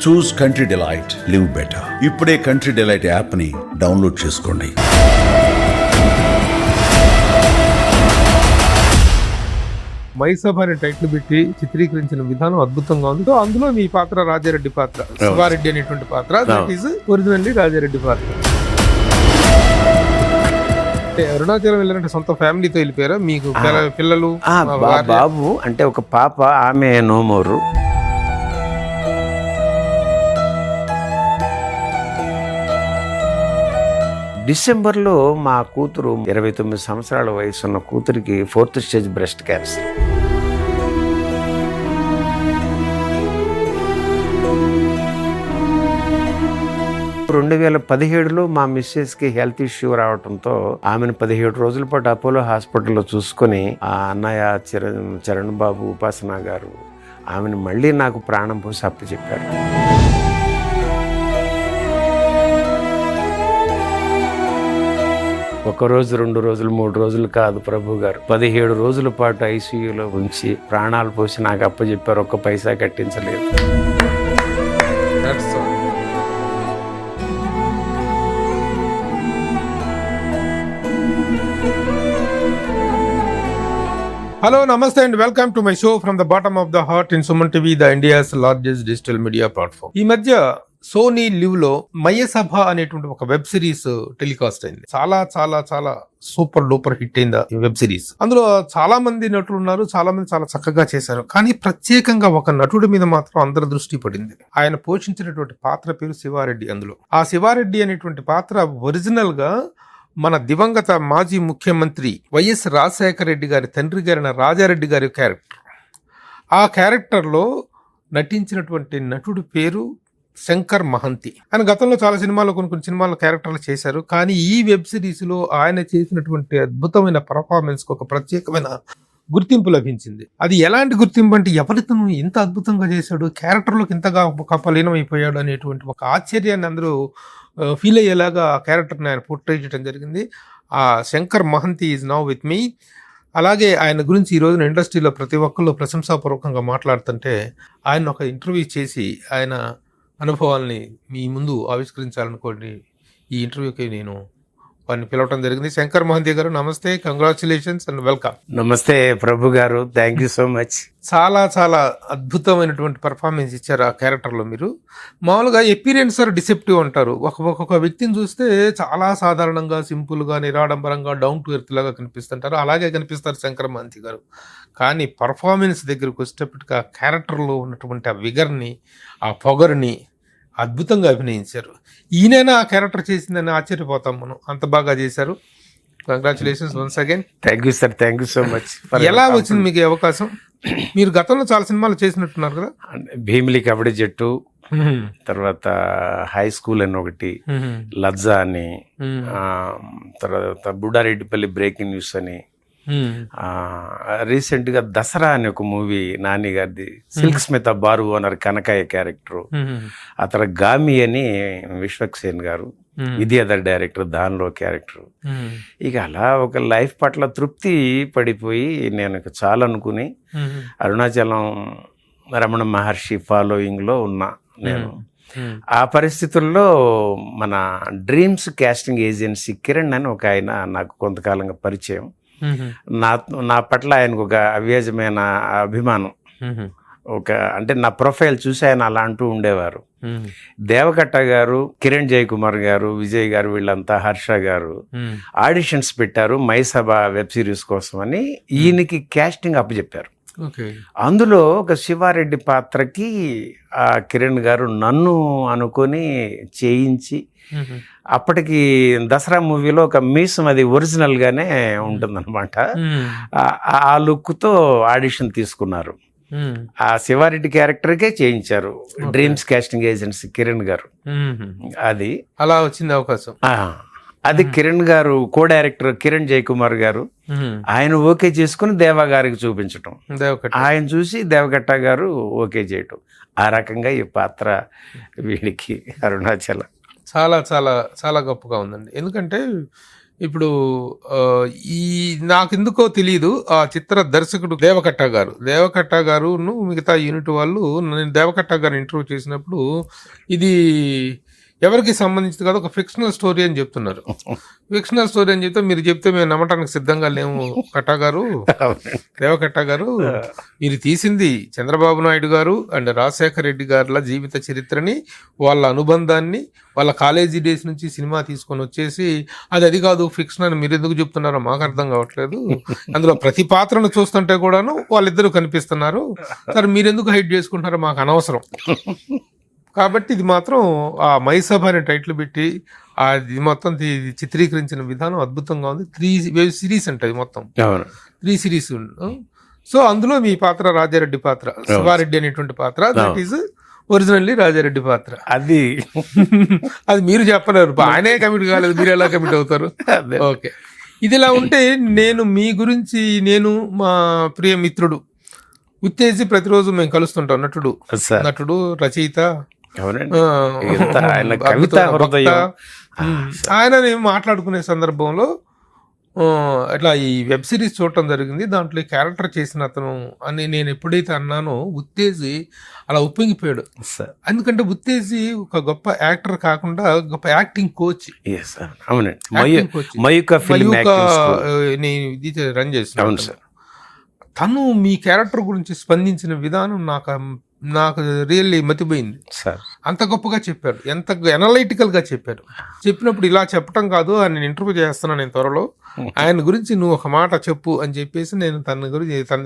చూస్ country delight, live better. ఇప్పుడే country delight app ని download చేసుకోండి. మైసభ అనే టైటిల్ పెట్టి చిత్రీకరించిన విధానం అద్భుతంగా ఉంది. సో అందులో మీ పాత్ర రాజారెడ్డి పాత్ర, శివారెడ్డి అనేటువంటి పాత్ర, దట్ ఈస్ ఒరిజినల్లీ రాజారెడ్డి పాత్ర. అరుణాచలం వెళ్ళారంటే సొంత ఫ్యామిలీతో వెళ్ళిపోయారా? మీకు పిల్లలు? బాబు అంటే ఒక పాప, ఆమె నోమోరు. డిసెంబర్లో మా కూతురు 29 సంవత్సరాల వయసున్న కూతురికి 4th స్టేజ్ బ్రెస్ట్ క్యాన్సర్. రెండు 2017లో మా మిస్సెస్కి హెల్త్ ఇష్యూ రావడంతో ఆమెను 17 రోజుల పాటు అపోలో హాస్పిటల్లో చూసుకొని ఆ అన్నయ్య చరణ్ బాబు, ఉపాసన గారు ఆమెను మళ్ళీ నాకు ప్రాణం పోసి అప్పచెప్పారు. ఒక రోజు, 2 రోజులు, 3 రోజులు కాదు ప్రభు గారు, 17 రోజుల పాటు ఐసీయూలో ఉంచి ప్రాణాలు పోసి నాకు అప్పచెప్పారు. ఒక్క పైసా కట్టించలేదు. హలో, నమస్తే and welcome to my show from the bottom of the heart in Suman TV, the India's largest digital media platform. ఈ మధ్య సోనీ లివ్ లో మయసభ అనేటువంటి ఒక వెబ్ సిరీస్ టెలికాస్ట్ అయింది. చాలా చాలా చాలా సూపర్ డూపర్ హిట్ అయింది ఈ వెబ్ సిరీస్. అందులో చాలా మంది నటులు ఉన్నారు, చాలా మంది చాలా చక్కగా చేశారు. కానీ ప్రత్యేకంగా ఒక నటుడి మీద మాత్రం అందరి దృష్టి పడింది. ఆయన పోషించినటువంటి పాత్ర పేరు శివారెడ్డి. అందులో ఆ శివారెడ్డి అనేటువంటి పాత్ర ఒరిజినల్ గా మన దివంగత మాజీ ముఖ్యమంత్రి వైఎస్ రాజశేఖర రెడ్డి గారి తండ్రి గారైన రాజారెడ్డి గారి క్యారెక్టర్. ఆ క్యారెక్టర్లో నటించినటువంటి నటుడి పేరు శంకర్ మహంతి. ఆయన గతంలో చాలా సినిమాల్లో కొన్ని సినిమాల్లో క్యారెక్టర్లు చేశారు. కానీ ఈ వెబ్ సిరీస్లో ఆయన చేసినటువంటి అద్భుతమైన పర్ఫార్మెన్స్కి ఒక ప్రత్యేకమైన గుర్తింపు లభించింది. అది ఎలాంటి గుర్తింపు అంటే, ఎవరితను ఇంత అద్భుతంగా చేశాడు, క్యారెక్టర్లోకి ఇంతగా కపలీనమైపోయాడు అనేటువంటి ఒక ఆశ్చర్యాన్ని అందరూ ఫీల్ అయ్యేలాగా ఆ క్యారెక్టర్ని ఆయన పోర్ట్రే చేయడం జరిగింది. ఆ Shankar Mahanti is now with me. అలాగే ఆయన గురించి ఈ రోజున ఇండస్ట్రీలో ప్రతి ఒక్కళ్ళు ప్రశంసాపూర్వకంగా మాట్లాడుతుంటే, ఆయన ఒక ఇంటర్వ్యూ చేసి ఆయన అనుభవాల్ని మీ ముందు ఆవిష్కరించాలనుకోండి ఈ ఇంటర్వ్యూకి నేను వారిని పిలవటం జరిగింది. శంకర్ మహంతి గారు, నమస్తే, కంగ్రాచులేషన్స్ అండ్ వెల్కమ్. నమస్తే ప్రభు గారు, థ్యాంక్ యూ సో మచ్. చాలా చాలా అద్భుతమైనటువంటి పర్ఫార్మెన్స్ ఇచ్చారు ఆ క్యారెక్టర్లో. మీరు మామూలుగా ఎపీరియన్స్ ఆర్ డిసెప్టివ్ అంటారు. ఒక్కొక్క వ్యక్తిని చూస్తే చాలా సాధారణంగా, సింపుల్గా, నిరాడంబరంగా, డౌన్ టు ఎర్త్ లాగా కనిపిస్తుంటారు. అలాగే కనిపిస్తారు శంకర్ మహంతి గారు. కానీ పర్ఫార్మెన్స్ దగ్గరకు వచ్చేటప్పటికి ఆ క్యారెక్టర్లో ఉన్నటువంటి ఆ విగర్ని, ఆ పొగరుని అద్భుతంగా అభినయించారు. ఈయనైనా ఆ క్యారెక్టర్ చేసిందని ఆశ్చర్యపోతాం మనం, అంత బాగా చేశారు. Congratulations once again. Thank you sir, thank you so much. ఎలా వచ్చింది మీకు ఈ అవకాశం? మీరు గతంలో చాలా సినిమాలు చేసినట్టున్నారు కదా. భీమిలి కబడ్డీ జట్టు, తర్వాత హై స్కూల్ అని ఒకటి, లజ్జా అని, తర్వాత బుడ్డారెడ్డిపల్లి బ్రేకింగ్ న్యూస్ అని, రీసెంట్ గా దసరా అని ఒక మూవీ నాని గారిది, సిల్క్ స్మిత బారు ఓనర్ కనకాయ క్యారెక్టర్, ఆ తర్వాత గామి అని విశ్వక్సేన్ గారు విద్యాధర్ డైరెక్టర్, దానిలో క్యారెక్టర్. ఇక అలా ఒక లైఫ్ పట్ల తృప్తి పడిపోయి నేను ఇక చాలా అనుకుని అరుణాచలం రమణ మహర్షి ఫాలోయింగ్ లో ఉన్నా నేను. ఆ పరిస్థితుల్లో మన డ్రీమ్స్ కాస్టింగ్ ఏజెన్సీ కిరణ్ అని ఒక ఆయన నాకు కొంతకాలంగా పరిచయం. నా పట్ల ఆయనకు ఒక అవ్యాజమైన అభిమానం. ఒక అంటే నా ప్రొఫైల్ చూసి ఆయన అలా అంటూ ఉండేవారు. దేవకట్ట గారు, కిరణ్ జయకుమార్ గారు, విజయ్ గారు, వీళ్ళంతా, హర్ష గారు ఆడిషన్స్ పెట్టారు మైసభ వెబ్ సిరీస్ కోసం అని. ఈయనకి కాస్టింగ్ అప్పచెప్పారు. అందులో ఒక శివారెడ్డి పాత్రకి ఆ కిరణ్ గారు నన్ను అనుకొని చేయించి, అప్పటికి దసరా మూవీలో ఒక మీసం అది ఒరిజినల్ గానే ఉంటుందన్నమాట, ఆ లుక్తో ఆడిషన్ తీసుకున్నారు. ఆ శివారెడ్డి క్యారెక్టర్కే చేయించారు డ్రీమ్స్ కాస్టింగ్ ఏజెన్సీ కిరణ్ గారు. అది అలా వచ్చింది అవకాశం. అది కిరణ్ గారు, కో డైరెక్టర్ కిరణ్ జయకుమార్ గారు, ఆయన ఓకే చేసుకుని దేవా గారికి చూపించటం, ఆయన చూసి దేవకట్ట గారు ఓకే చేయటం. ఆ రకంగా ఈ పాత్ర వీడికి అరుణాచలం చాలా చాలా చాలా గొప్పగా ఉందండి. ఎందుకంటే ఇప్పుడు ఆ, ఈ నాకెందుకో తెలియదు ఆ చిత్ర దర్శకుడు దేవకట్ట గారు మిగతా యూనిట్ వాళ్ళు, నేను దేవకట్ట గారు ఇంటర్వ్యూ చేసినప్పుడు ఇది ఎవరికి సంబంధించింది కాదు, ఒక ఫిక్షనల్ స్టోరీ అని చెప్తున్నారు. ఫిక్షనల్ స్టోరీ అని చెప్తే మీరు చెప్తే మేము నమ్మటానికి సిద్ధంగా లేము. దేవకట్ట గారు మీరు తీసింది చంద్రబాబు నాయుడు గారు అండ్ రాజశేఖర రెడ్డి గారుల జీవిత చరిత్రని, వాళ్ళ అనుబంధాన్ని, వాళ్ళ కాలేజీ డేస్ నుంచి సినిమా తీసుకొని వచ్చేసి అది కాదు ఫిక్షన్ అని మీరు ఎందుకు చెప్తున్నారో మాకు అర్థం కావట్లేదు. అందులో ప్రతి పాత్రను చూస్తుంటే కూడాను వాళ్ళిద్దరూ కనిపిస్తున్నారు. సరే మీరెందుకు హైడ్ చేసుకుంటున్నారో మాకు అనవసరం. కాబట్టి ఇది మాత్రం ఆ మైసభ అనే టైటిల్ పెట్టి అది మొత్తం చిత్రీకరించిన విధానం అద్భుతంగా ఉంది. 3 వెబ్ సిరీస్ అంటది మొత్తం, 3 సిరీస్. సో అందులో మీ పాత్ర రాజారెడ్డి పాత్ర, శివారెడ్డి అనేటువంటి పాత్ర, దట్ ఈస్ ఒరిజినల్లీ రాజారెడ్డి పాత్ర. అది అది మీరు చెప్పలేరు, ఆయనే కమిట్ కాలేదు, మీరు ఎలా కమిట్ అవుతారు? ఓకే, ఇది ఇలా ఉంటే మీ గురించి నేను మా ప్రియ మిత్రుడు ఉత్తేజి ప్రతిరోజు మేము కలుస్తుంటాం, నటుడు రచయిత, ఆయన మాట్లాడుకునే సందర్భంలో అట్లా ఈ వెబ్ సిరీస్ చూడటం జరిగింది, దాంట్లో క్యారెక్టర్ చేసిన అతను అని నేను ఎప్పుడైతే అన్నానో ఉత్తేజి అలా ఉప్పొంగిపోయాడు. ఎందుకంటే ఉత్తేజి ఒక గొప్ప యాక్టర్ కాకుండా గొప్ప యాక్టింగ్ కోచ్, ఇది రన్ చేస్తున్నాను. తను మీ క్యారెక్టర్ గురించి స్పందించిన విధానం నాకు రియల్లీ మతిపోయింది. అంత గొప్పగా చెప్పారు, ఎంత ఎనలైటికల్ గా చెప్పారు. చెప్పినప్పుడు ఇలా చెప్పటం కాదు, ఆయన ఇంటర్వ్యూ చేస్తున్నాను నేను త్వరలో, ఆయన గురించి నువ్వు ఒక మాట చెప్పు అని చెప్పేసి నేను తన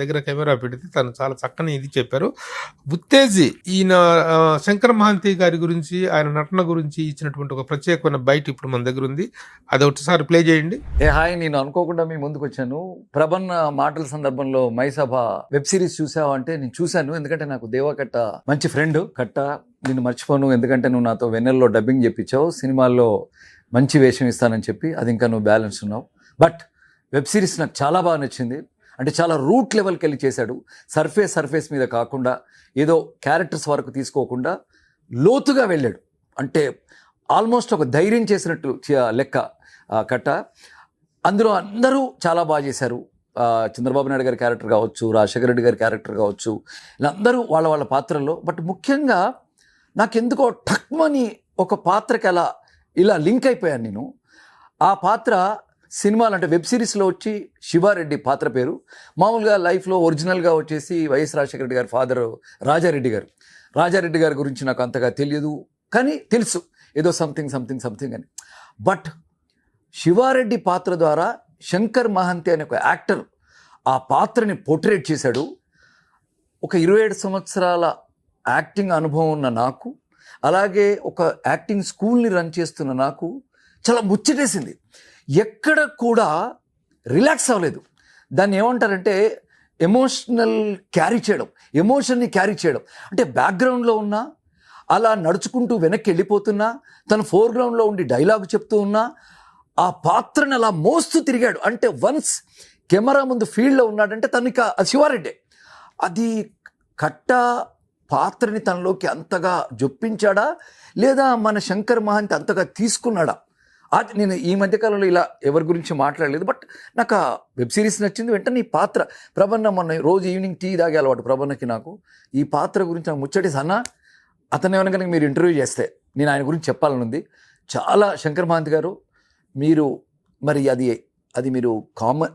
దగ్గర కెమెరా పెడితే తను చాలా చక్కని ఇది చెప్పారు. ఉత్తేజి ఈయన శంకర్ మహాంతి గారి గురించి, ఆయన నటన గురించి ఇచ్చినటువంటి ఒక ప్రత్యేకమైన బయట ఇప్పుడు మన దగ్గర ఉంది, అది ఒకసారి ప్లే చేయండి. హాయ్, నేను అనుకోకుండా మీ ముందుకు వచ్చాను. ప్రభన్ మాటల సందర్భంలో మైసభ వెబ్ సిరీస్ చూసావా అంటే నేను చూశాను. ఎందుకంటే నాకు దేవకట్ట మంచి ఫ్రెండ్. కట్ట నిన్ను మర్చిపోను, ఎందుకంటే నువ్వు నాతో వెన్నెల్లో డబ్బింగ్ చెప్పించావు, సినిమాల్లో మంచి వేషం ఇస్తానని చెప్పి, అది ఇంకా నువ్వు బ్యాలెన్స్ ఉన్నావు. బట్ వెబ్ సిరీస్ నాకు చాలా బాగా నచ్చింది. అంటే చాలా రూట్ లెవెల్కి వెళ్ళి చేశాడు. సర్ఫేస్ మీద కాకుండా ఏదో క్యారెక్టర్స్ వరకు తీసుకోకుండా లోతుగా వెళ్ళాడు. అంటే ఆల్మోస్ట్ ఒక ధైర్యం చేసినట్టు లెక్క కట్ట. అందులో అందరూ చాలా బాగా చేశారు. చంద్రబాబు నాయుడు గారి క్యారెక్టర్ కావచ్చు, రాజశేఖర రెడ్డి గారి క్యారెక్టర్ కావచ్చు, వీళ్ళందరూ వాళ్ళ పాత్రల్లో. బట్ ముఖ్యంగా నాకెందుకో టక్మని ఒక పాత్రకి అలా ఇలా లింక్ అయిపోయాను నేను. ఆ పాత్ర సినిమాలు అంటే వెబ్ సిరీస్లో వచ్చి శివారెడ్డి పాత్ర పేరు, మామూలుగా లైఫ్లో ఒరిజినల్గా వచ్చేసి వైఎస్ రాజశేఖర రెడ్డి గారి ఫాదర్ రాజారెడ్డి గారి గురించి నాకు అంతగా తెలియదు, కానీ తెలుసు ఏదో సంథింగ్ అని. బట్ శివారెడ్డి పాత్ర ద్వారా శంకర్ మహంతి అనే ఒక యాక్టర్ ఆ పాత్రని పోర్ట్రేట్ చేశాడు. ఒక 27 సంవత్సరాల యాక్టింగ్ అనుభవం ఉన్న నాకు, అలాగే ఒక యాక్టింగ్ స్కూల్ని రన్ చేస్తున్న నాకు చాలా ముచ్చటేసింది. ఎక్కడ కూడా రిలాక్స్ అవ్వలేదు. దాన్ని ఏమంటారంటే ఎమోషన్ని క్యారీ చేయడం. అంటే బ్యాక్గ్రౌండ్లో ఉన్నా, అలా నడుచుకుంటూ వెనక్కి వెళ్ళిపోతున్నా, తను ఫోర్గ్రౌండ్లో ఉండి డైలాగ్ చెప్తూ ఉన్నా, ఆ పాత్రను అలా మోస్తూ తిరిగాడు. అంటే వన్స్ కెమెరా ముందు ఫీల్డ్లో ఉన్నాడంటే తనకి అది శివారెడ్డి. అది కట్ట పాత్రని తనలోకి అంతగా జొప్పించాడా, లేదా మన శంకర్ మహంతి అంతగా తీసుకున్నాడా? అది నేను ఈ మధ్యకాలంలో ఇలా ఎవరి గురించి మాట్లాడలేదు. బట్ నాకు ఆ వెబ్ సిరీస్ నచ్చింది. వెంటనే ఈ పాత్ర ప్రభన్న, మొన్న రోజు ఈవినింగ్ టీ తాగే అలవాటు ప్రభన్నకి, నాకు ఈ పాత్ర గురించి నాకు ముచ్చటేసి అన్న, అతను ఏమైనా కనుక మీరు ఇంటర్వ్యూ చేస్తే నేను ఆయన గురించి చెప్పాలని ఉంది. చాలా శంకర్ మహంతి గారు మీరు మరి అది మీరు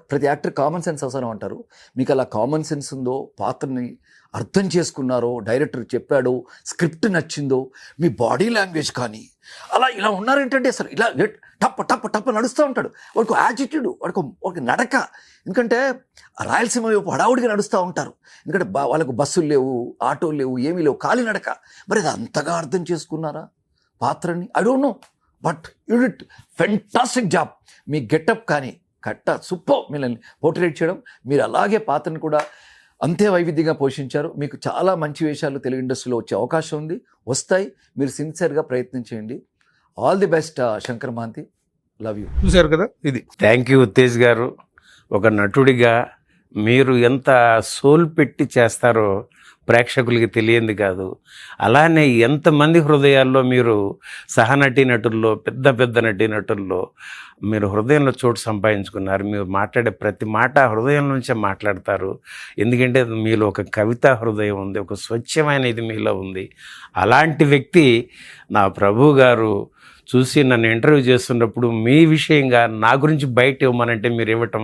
ప్రతి యాక్టర్ కామన్ సెన్స్ అవసరం అంటారు. మీకు అలా కామన్ సెన్స్ ఉందో, పాత్రని అర్థం చేసుకున్నారో, డైరెక్టర్ చెప్పాడో, స్క్రిప్ట్ నచ్చిందో, మీ బాడీ లాంగ్వేజ్ కానీ అలా ఇలా ఉన్నారేంటంటే అసలు ఇలా టప్ప నడుస్తూ ఉంటాడు. వాడికి యాటిట్యూడ్, వాడికి నడక. ఎందుకంటే రాయలసీమ వైపు హడావుడిగా నడుస్తూ ఉంటారు. ఎందుకంటే వాళ్ళకు బస్సులు లేవు, ఆటోలు లేవు, ఏమీ లేవు, ఖాళీ నడక. మరి అది అంతగా అర్థం చేసుకున్నారా పాత్రని? I don't know, but you did fantastic job. Me getup కానీ కట్ట సూపర్, మిమ్మల్ని పోర్ట్రేట్ చేయడం, మీరు అలాగే పాత్రను కూడా అంతే వైవిధ్యంగా పోషించారు. మీకు చాలా మంచి వేషాలు తెలుగు ఇండస్ట్రీలో వచ్చే అవకాశం ఉంది, వస్తాయి. మీరు సిన్సియర్గా ప్రయత్నం చేయండి. All the best Shankar Mahanti, love you. చూశారు కదా, ఇది. థ్యాంక్ యూ ఉత్తేజ్ గారు. ఒక నటుడిగా మీరు ఎంత సోల్ పెట్టి చేస్తారో ప్రేక్షకులకి తెలియంది కాదు. అలానే ఎంతమంది హృదయాల్లో మీరు సహనటీ నటుల్లో, పెద్ద పెద్ద నటీనటుల్లో మీరు హృదయంలో చోటు సంపాదించుకున్నారు. మీరు మాట్లాడే ప్రతి మాట హృదయం నుంచే మాట్లాడతారు. ఎందుకంటే మీలో ఒక కవితా హృదయం ఉంది, ఒక స్వచ్ఛమైన ఇది మీలో ఉంది. అలాంటి వ్యక్తి నా ప్రభు గారు చూసి నన్ను ఇంటర్వ్యూ చేస్తున్నప్పుడు మీ విషయంగా నా గురించి బయట ఇవ్వమనంటే మీరు ఇవ్వటం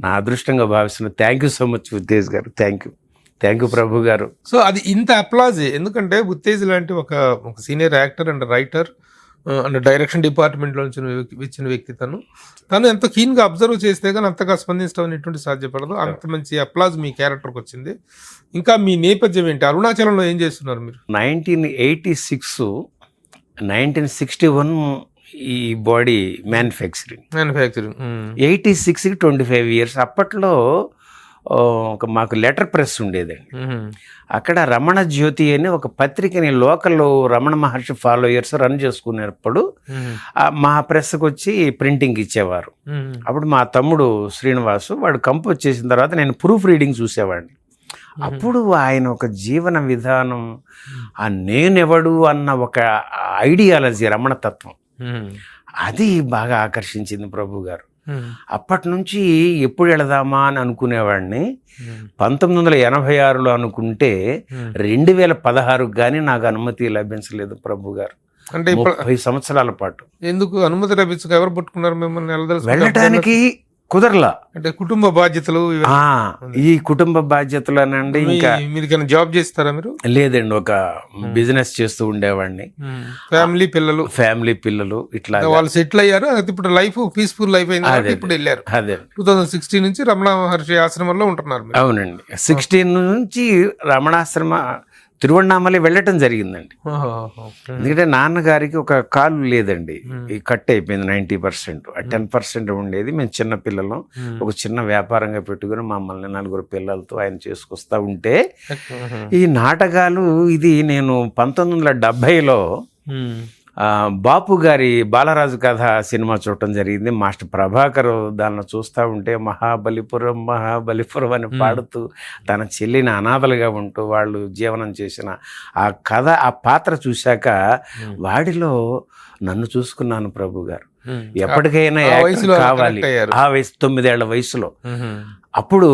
నా అదృష్టంగా భావిస్తున్నాను. Thank you so much Uttej గారు. థ్యాంక్ యూ ప్రభు గారు. సో అది ఇంత అప్లాజ్, ఎందుకంటే ఉత్తేజ్ లాంటి ఒక senior actor and writer and direction డిపార్ట్మెంట్లో వచ్చిన వ్యక్తి తను ఎంతో కీన్గా అబ్జర్వ్ చేస్తే కానీ అంతగా స్పందించడం అనేటువంటి సాధ్యపడదు. అంత మంచి అప్లాజ్ మీ క్యారెక్టర్కి వచ్చింది. ఇంకా మీ నేపథ్యం ఏంటి? అరుణాచలంలో ఏం చేస్తున్నారు మీరు? 1986, 1961 ఈ బాడీ మ్యానుఫ్యాక్చరింగ్. 86కి 25 years. అప్పట్లో మాకు లెటర్ ప్రెస్ ఉండేదండి. అక్కడ రమణ జ్యోతి అని ఒక పత్రికని local Ramana Maharshi followers run చేసుకునేటప్పుడు మా ప్రెస్కి వచ్చి ప్రింటింగ్ ఇచ్చేవారు. అప్పుడు మా తమ్ముడు శ్రీనివాసు వాడు కంపోజ్ చేసిన తర్వాత నేను ప్రూఫ్ రీడింగ్ చూసేవాడిని. అప్పుడు ఆయన ఒక జీవన విధానం, ఆ నేనెవడు అన్న ఒక ఐడియాలజీ, రమణతత్వం, అది బాగా ఆకర్షించింది ప్రభు గారు. అప్పటి నుంచి ఎప్పుడు వెళదామా అని అనుకునేవాడిని. 1986లో అనుకుంటే 2016 కానీ నాకు అనుమతి లభించలేదు ప్రభు గారు. అంటే 30 సంవత్సరాల పాటు. ఎందుకు అనుమతి లభించక ఎవరు పట్టుకున్నారు మిమ్మల్ని? వెళ్ళటానికి కుదరలా. అంటే కుటుంబ బాధ్యతలు, ఈ కుటుంబ బాధ్యతలు అనండి. ఇంకా మీరు జాబ్ చేస్తారా మీరు? లేదండి, ఒక బిజినెస్ చేస్తూ ఉండేవాడిని. ఫ్యామిలీ పిల్లలు ఇట్లా వాళ్ళు సెటిల్ అయ్యారు. ఇప్పుడు లైఫ్ పీస్ఫుల్ లైఫ్ అయింది. ఇప్పుడు వెళ్ళారు. అదే 2016 నుంచి రమణ మహర్షి ఆశ్రమంలో ఉంటున్నారు. అవునండి, 16 నుంచి రమణాశ్రమ తిరువణామలై వెళ్ళటం జరిగిందండి. ఎందుకంటే నాన్నగారికి ఒక కాలు లేదండి, ఈ కట్ అయిపోయింది 90%. ఆ 10% ఉండేది. మేము చిన్న పిల్లలం, ఒక చిన్న వ్యాపారంగా పెట్టుకుని మమ్మల్ని 4 పిల్లలతో ఆయన చేసుకొస్తా ఉంటే ఈ నాటకాలు ఇది నేను 1970లో బాపు గారి బాలరాజు కథ సినిమా చూడటం జరిగింది. మాస్టర్ ప్రభాకర్ దాన్ని చూస్తూ ఉంటే మహాబలిపురం అని పాడుతూ తన చెల్లిని అనాథలుగా ఉంటూ వాళ్ళు జీవనం చేసిన ఆ కథ, ఆ పాత్ర చూశాక వాడిలో నన్ను చూసుకున్నాను ప్రభు గారు. ఎప్పటికైనా కావాలి. ఆ వయసు 9 ఏళ్ల వయసులో అప్పుడు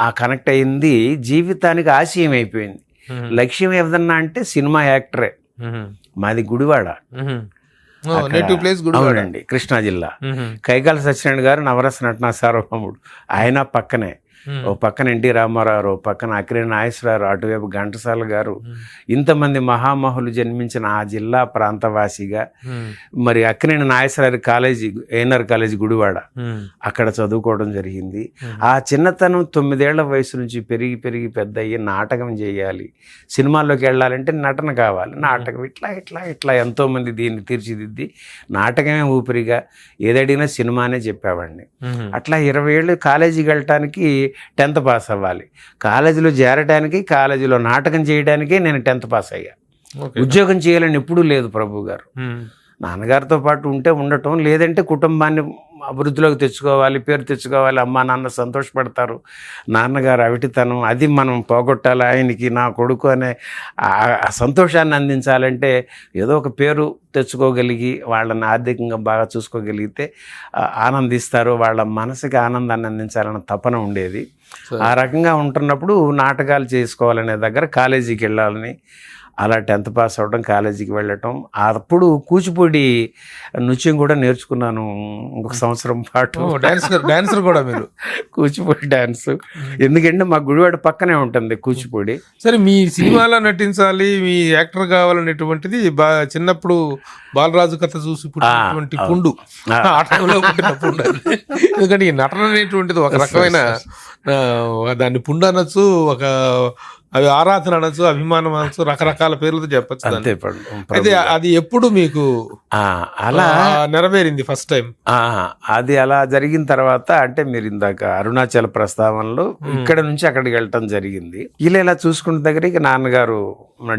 ఆ కనెక్ట్ అయింది. జీవితానికి ఆశయం అయిపోయింది. లక్ష్యం ఏదన్నా అంటే సినిమా యాక్టరే. మాది గుడివాడ, అవునండి, కృష్ణా జిల్లా. కైకాల సత్యనారాయణ గారు నవరస నటనా సార్వభౌముడు, ఆయన పక్కనే. ఓ పక్కన ఎన్టీ రామారావు, ఓ పక్కన అక్కినేని నాగేశ్వరరావు, అటువైపు ఘంటసాల గారు, ఇంతమంది మహామహులు జన్మించిన ఆ జిల్లా ప్రాంతవాసిగా మరి అక్కినేని నాగేశ్వరరావు కాలేజీ, ఏఎన్ఆర్ కాలేజీ గుడివాడ, అక్కడ చదువుకోవడం జరిగింది. ఆ చిన్నతనం 9 ఏళ్ల వయసు నుంచి పెరిగి పెరిగి పెద్ద అయ్యి నాటకం చేయాలి, సినిమాల్లోకి వెళ్ళాలంటే నటన కావాలి, నాటకం ఇట్లా ఇట్లా ఇట్లా ఎంతోమంది దీన్ని తీర్చిదిద్ది నాటకమే ఊపిరిగా ఏదడిగినా సినిమానే చెప్పేవాడిని. అట్లా 20 ఏళ్ళు కాలేజీకి వెళ్ళటానికి 10th పాస్ అవ్వాలి, కాలేజీలో చేరడానికి, కాలేజీలో నాటకం చేయడానికే నేను 10th పాస్ అయ్యా. ఉద్యోగం చేయాలని ఎప్పుడూ లేదు ప్రభు గారు. నాన్నగారితో పాటు ఉంటే ఉండటం, లేదంటే కుటుంబాన్ని అభివృద్ధిలోకి తెచ్చుకోవాలి, పేరు తెచ్చుకోవాలి, అమ్మా నాన్న సంతోషపడతారు, నాన్నగారు అవిటితనం అది మనం పోగొట్టాలి, ఆయనకి నా కొడుకు అనే ఆ సంతోషాన్ని అందించాలంటే ఏదో ఒక పేరు తెచ్చుకోగలిగి వాళ్ళని ఆర్థికంగా బాగా చూసుకోగలిగితే ఆనందిస్తారు, వాళ్ళ మనసుకి ఆనందాన్ని అందించాలన్న తపన ఉండేది. ఆ రకంగా ఉంటున్నప్పుడు నాటకాలు చేసుకోవాలనే దగ్గర కాలేజీకి వెళ్ళాలని, అలా 10th పాస్ అవ్వడం, కాలేజీకి వెళ్ళటం. అప్పుడు కూచిపూడి నృత్యం కూడా నేర్చుకున్నాను 1 సంవత్సరం పాటు. డాన్సర్ కూడా మీరు? కూచిపూడి డాన్స్, ఎందుకంటే మా గుడివాడ పక్కనే ఉంటుంది కూచిపూడి. సరే, మీ సినిమాలో నటించాలి, మీ యాక్టర్ కావాలనేటువంటిది చిన్నప్పుడు బాలరాజు కథ చూసి పుట్టినటువంటి పుండు, ఆ టైంలో పుట్టిన పుండు. ఎందుకంటే ఈ నటన అనేటువంటిది ఒక రకమైన దాన్ని పుండు అనొచ్చు, ఒక అవి ఆరాధన అనొచ్చు, అభిమానం అనొచ్చు, రకరకాల పేర్లతో చెప్పచ్చు. అయితే అది ఎప్పుడు మీకు అలా నెరవేరింది ఫస్ట్ టైం? అది అలా జరిగిన తర్వాత, అంటే మీరు ఇందాక అరుణాచల ప్రస్తావనలో ఇక్కడ నుంచి అక్కడికి వెళ్ళటం జరిగింది. ఇలా చూసుకున్న దగ్గరికి నాన్నగారు